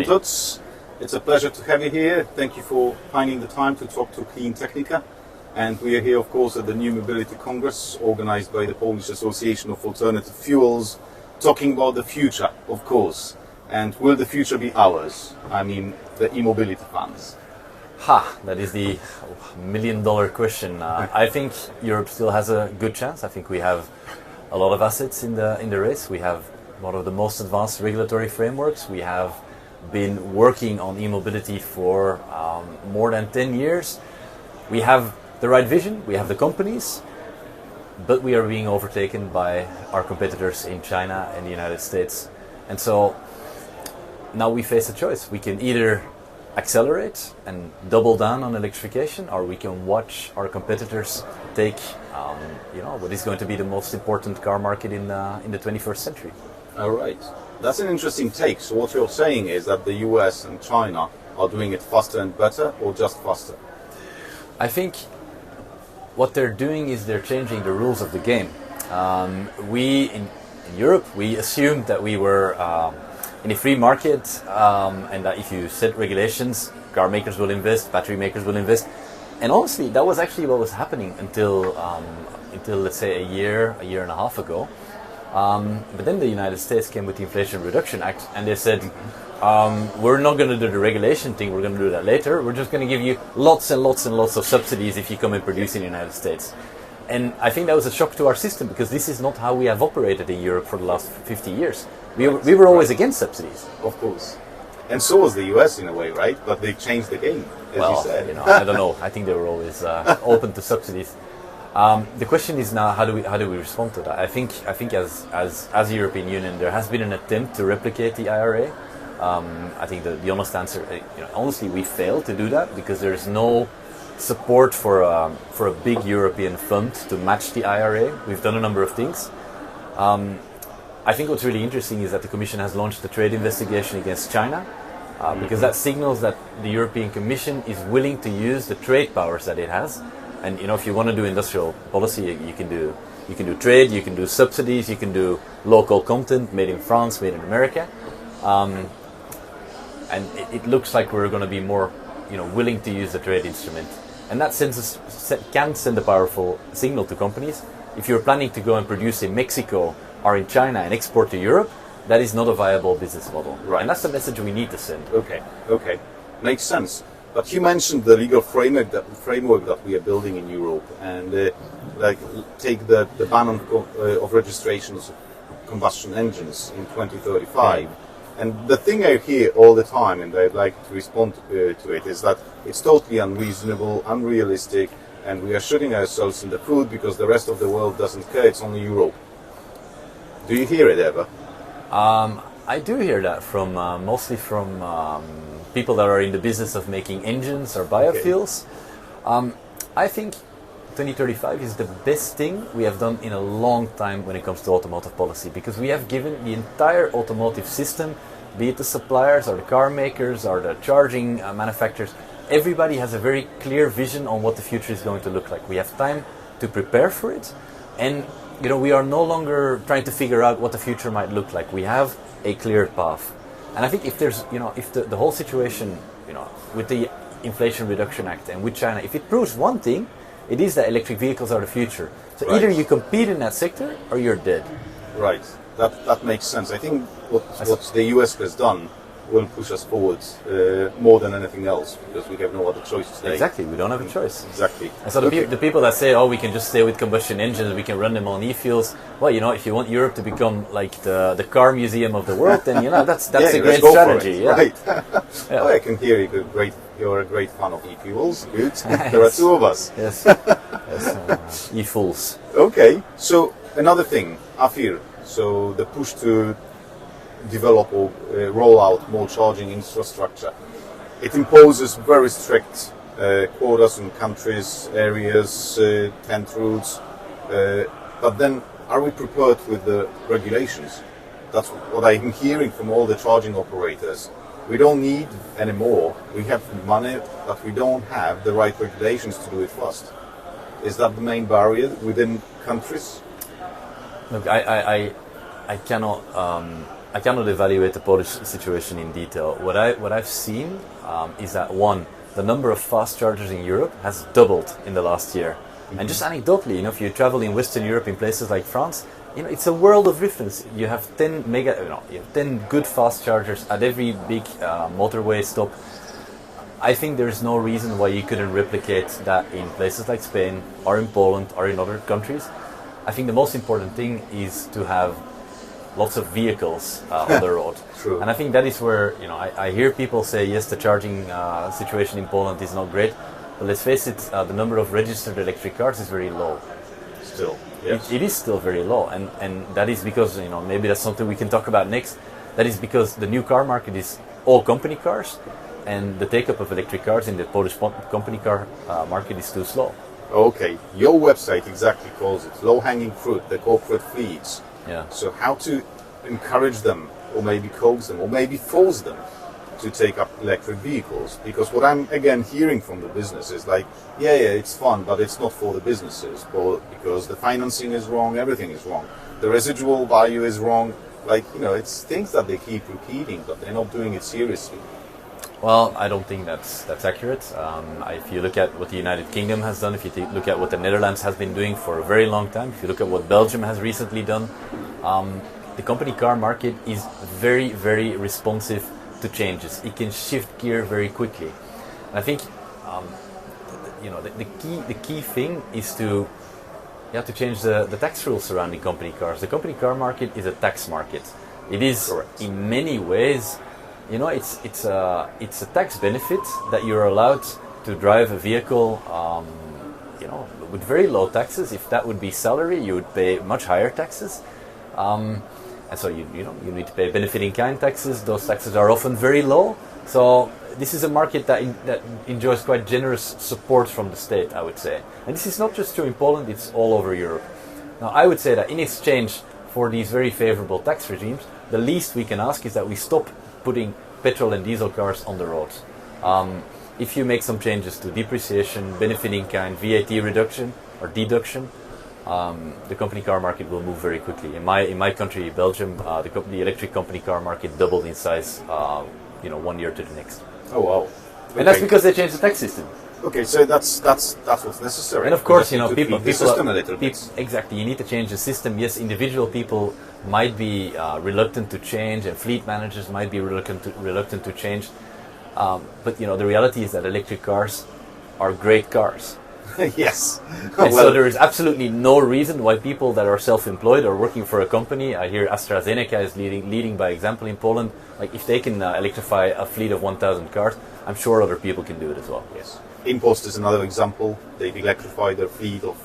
Todts, it's a pleasure to have you here. Thank you for finding the time to talk to CleanTechnica. And we are here, of course, at the New Mobility Congress, organized by the Polish Association of Alternative Fuels, talking about the future, of course. And will the future be ours? I mean, the e-mobility funds. That is the million-dollar question. I think Europe still has a good chance. I think we have a lot of assets in the race. We have one of the most advanced regulatory frameworks. We have been working on e-mobility for more than 10 years. We have the right vision, we have the companies, but we are being overtaken by our competitors in China and the United States. And so now we face a choice. We can either accelerate and double down on electrification, or we can watch our competitors take what is going to be the most important car market in the 21st century. All right. That's an interesting take. So what you're saying is that the US and China are doing it faster and better, or just faster? I think what they're doing is they're changing the rules of the game. We in Europe, we assumed that we were in a free market, and that if you set regulations, car makers will invest, battery makers will invest. And honestly, that was actually what was happening until let's say a year and a half ago. But then the United States came with the Inflation Reduction Act, and they said, we're not going to do the regulation thing, we're going to do that later. We're just going to give you lots and lots and lots of subsidies if you come and produce in the United States. And I think that was a shock to our system, because this is not how we have operated in Europe for the last 50 years. We were always against subsidies. Of course. And so was the US in a way, right? But they changed the game, as you said. I don't know. I think they were always open to subsidies. The question is now, how do we respond to that? I think as a European Union, there has been an attempt to replicate the IRA. I think the honest answer, honestly, we failed to do that because there is no support for a big European fund to match the IRA. We've done a number of things. I think what's really interesting is that the Commission has launched a trade investigation against China, because that signals that the European Commission is willing to use the trade powers that it has. And if you want to do industrial policy, you can do trade, you can do subsidies, you can do local content, made in France, made in America, and it looks like we're going to be more, willing to use the trade instrument, and that can send a powerful signal to companies. If you're planning to go and produce in Mexico or in China and export to Europe, that is not a viable business model, right? And that's the message we need to send. Okay, makes sense. But you mentioned the legal framework that we are building in Europe, and take the ban of registrations of combustion engines in 2035. Yeah. And the thing I hear all the time, and I'd like to respond to it, is that it's totally unreasonable, unrealistic, and we are shooting ourselves in the foot because the rest of the world doesn't care, it's only Europe. Do you hear it ever? I do hear that mostly from people that are in the business of making engines or biofuels. Okay. I think 2035 is the best thing we have done in a long time when it comes to automotive policy, because we have given the entire automotive system, be it the suppliers or the car makers or the charging manufacturers, everybody has a very clear vision on what the future is going to look like. We have time to prepare for it, and we are no longer trying to figure out what the future might look like. We have a clear path. And I think if there's, if the whole situation, with the Inflation Reduction Act and with China, if it proves one thing, it is that electric vehicles are the future. So either you compete in that sector or you're dead. Right. That makes sense. I think what the US has done will push us forward more than anything else, because we have no other choice today. Exactly, we don't have a choice. Exactly. And so the people that say, oh, we can just stay with combustion engines, we can run them on e-fuels, well, if you want Europe to become like the car museum of the world, then that's yeah, a great strategy. Yeah. Yeah. Right. Yeah. Oh, I can hear you're a great fan of e-fuels. Good. There are two of us. Yes. Yes. E-fools. Okay. So another thing, Afir. So the push to develop or roll out more charging infrastructure. It imposes very strict quotas in countries, areas, tent routes. But then, are we prepared with the regulations? That's what I'm hearing from all the charging operators. We don't need any more. We have money, but we don't have the right regulations to do it fast. Is that the main barrier within countries? Look, I cannot evaluate the Polish situation in detail. What I've seen is that the number of fast chargers in Europe has doubled in the last year. Mm-hmm. And just anecdotally, if you travel in Western Europe, in places like France, it's a world of difference. You have 10 good fast chargers at every big motorway stop. I think there's no reason why you couldn't replicate that in places like Spain or in Poland or in other countries. I think the most important thing is to have lots of vehicles on the road. True. And I think that is where, I hear people say, yes, the charging situation in Poland is not great, but let's face it, the number of registered electric cars is very low. Still, yes. It is still very low, and that is because, maybe that's something we can talk about next. That is because the new car market is all company cars, and the take-up of electric cars in the Polish company car market is too slow. Okay, your website exactly calls it low-hanging fruit, the corporate fleets. Yeah. So how to encourage them, or maybe coax them, or maybe force them to take up electric vehicles? Because what I'm again hearing from the business is like, yeah, it's fun, but it's not for the businesses, because the financing is wrong, everything is wrong. The residual value is wrong. Like, it's things that they keep repeating, but they're not doing it seriously. Well, I don't think that's accurate. If you look at what the United Kingdom has done, if you look at what the Netherlands has been doing for a very long time, if you look at what Belgium has recently done, the company car market is very, very responsive to changes. It can shift gear very quickly. And I think the key thing is to change the tax rules surrounding company cars. The company car market is a tax market. It is correct. In many ways. It's a tax benefit that you're allowed to drive a vehicle, with very low taxes. If that would be salary, you would pay much higher taxes, and so you need to pay benefit-in-kind taxes. Those taxes are often very low. So this is a market that enjoys quite generous support from the state, I would say. And this is not just true in Poland; it's all over Europe. Now, I would say that in exchange for these very favorable tax regimes, the least we can ask is that we stop putting petrol and diesel cars on the roads. If you make some changes to depreciation, benefit-in-kind, VAT reduction or deduction, the company car market will move very quickly. In my country, Belgium, the electric company car market doubled in size, 1 year to the next. Oh wow! Okay. And that's because they changed the tax system. Okay, so that's what's necessary. And of course, people the system a little bit. Exactly, you need to change the system. Yes, individual people might be reluctant to change, and fleet managers might be reluctant to change. But the reality is that electric cars are great cars. Yes. And so there is absolutely no reason why people that are self-employed or working for a company, I hear AstraZeneca is leading by example in Poland, like if they can electrify a fleet of 1,000 cars, I'm sure other people can do it as well. Yes. InPost is another example. They've electrified their fleet of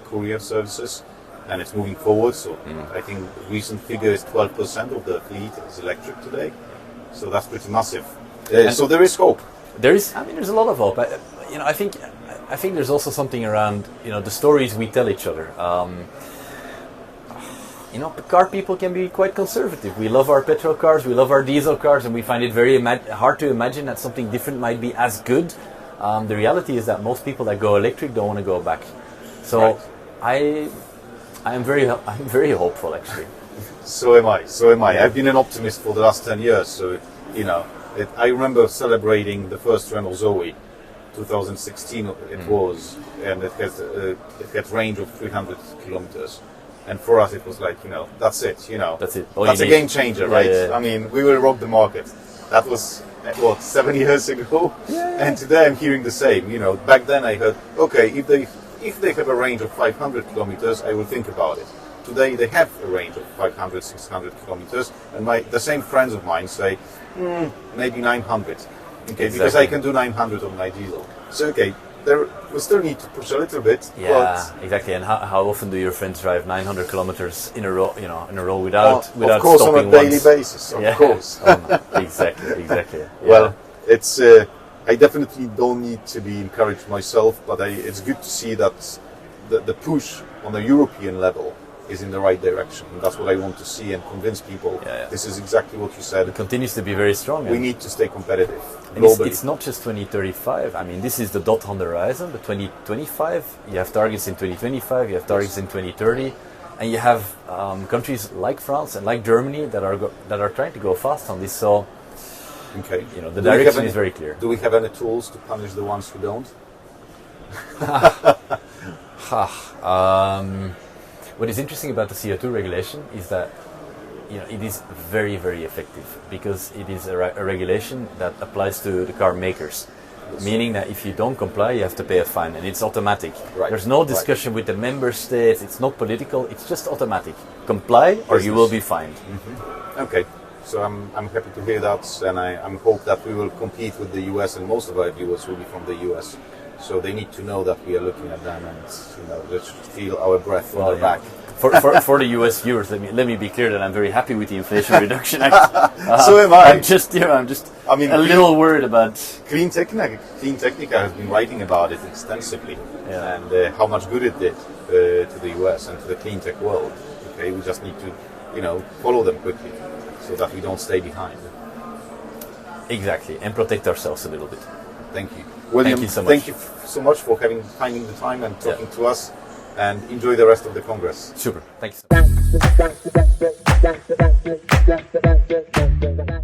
courier services, and it's moving forward. So I think the recent figure is 12% of the fleet is electric today. So that's pretty massive. So there is hope. There's a lot of hope. I think there's also something around, the stories we tell each other. Car people can be quite conservative. We love our petrol cars, we love our diesel cars, and we find it very hard to imagine that something different might be as good. The reality is that most people that go electric don't want to go back. So right. I'm very hopeful, actually. So am I. Yeah. I've been an optimist for the last 10 years. So I remember celebrating the first Renault Zoe. 2016 it was, and it had range of 300 kilometers, and for us it was like, that's it. That's it. That's a game changer, right? Yeah. I mean, we will rock the market. That was, what, 7 years ago? Yeah. And today I'm hearing the same. You know, back then I heard, okay, if they have a range of 500 kilometers, I will think about it. Today they have a range of 500, 600 kilometers, and the same friends of mine say, maybe 900. Okay, Exactly. because I can do 900 on my diesel. So okay, we still need to push a little bit. Yeah, but exactly. And how often do your friends drive 900 kilometers in a row? You know, in a row without of course, stopping on a daily once? basis. Of course. Exactly. Yeah. Well, it's I definitely don't need to be encouraged myself, but it's good to see that the push on a European level is in the right direction. And that's what I want to see and convince people. Yeah. This is exactly what you said. It continues to be very strong. We need to stay competitive And globally. it's not just 2035. I mean, this is the dot on the horizon. But 2025, you have targets in 2025, you have targets in 2030, and you have countries like France and like Germany that are trying to go fast on this. So, Okay. you know, the direction is very clear. Do we have any tools to punish the ones who don't? What is interesting about the CO2 regulation is that, you know, it is very, very effective because it is a regulation that applies to the car makers. Yes. Meaning that if you don't comply, you have to pay a fine, and it's automatic. Right. There's no discussion with the member states. It's not political. It's just automatic. Comply, or you will be fined. Mm-hmm. Okay. So I'm happy to hear that, and I hope that we will compete with the US, and most of our viewers will be from the US. So they need to know that we are looking at them, and you know, let's feel our breath on their back. For the US viewers, let me be clear that I'm very happy with the Inflation Reduction Act. So am I. I'm just a little worried about CleanTechnica has been writing about it extensively, and how much good it did to the US and to the clean tech world. Okay, we just need to, you know, follow them quickly so that we don't stay behind. Exactly, and protect ourselves a little bit. Thank you, William. Thank you so much. Thank you so much for finding the time and talking to us. And enjoy the rest of the Congress. Super. Thank you so much.